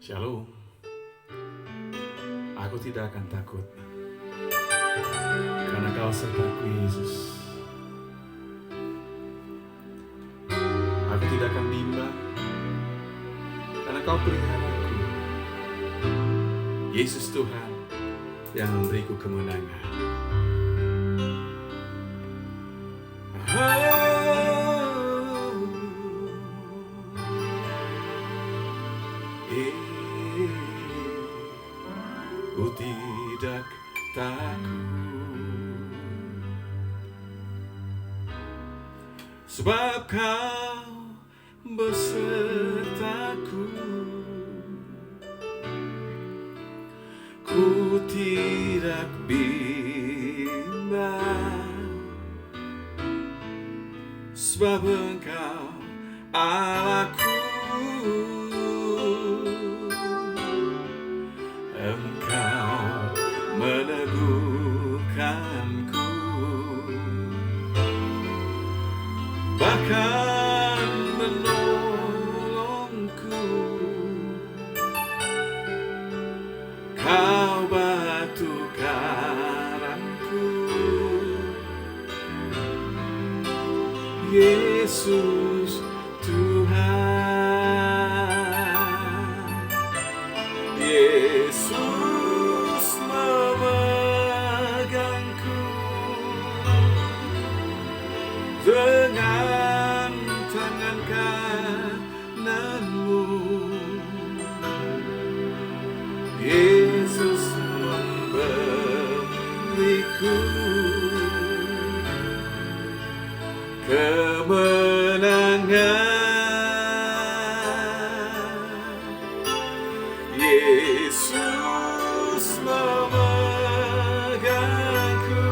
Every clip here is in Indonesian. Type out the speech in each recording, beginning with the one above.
Shalom. Aku tidak akan takut, karena Kau sertaku, Yesus. Aku tidak akan bimbang, karena Kau peliharaku. Yesus Tuhan yang memberiku kemenangan. Ku tidak takut, sebab Kau besertaku. Ku tidak bimbang, sebab Engkau Allahku. Engkau meneguhkanku, bahkan menolongku. Kau batu karangku, Yesus Tuhan. Yesus memegangku dengan tangan kanan-Mu. Yesus memberiku kemenangan. Yesus memegangku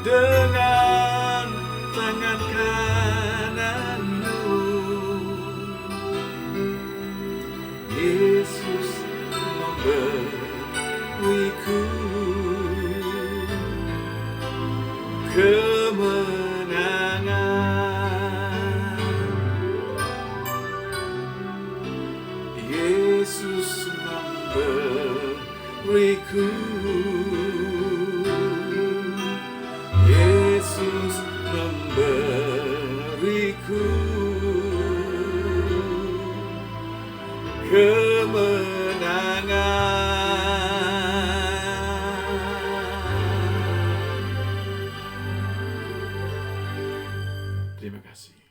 dengan tangan kanan-Mu. Yesus memberiku kemenangan. Yesus memberiku, Yesus memberiku kemenangan. Terima kasih.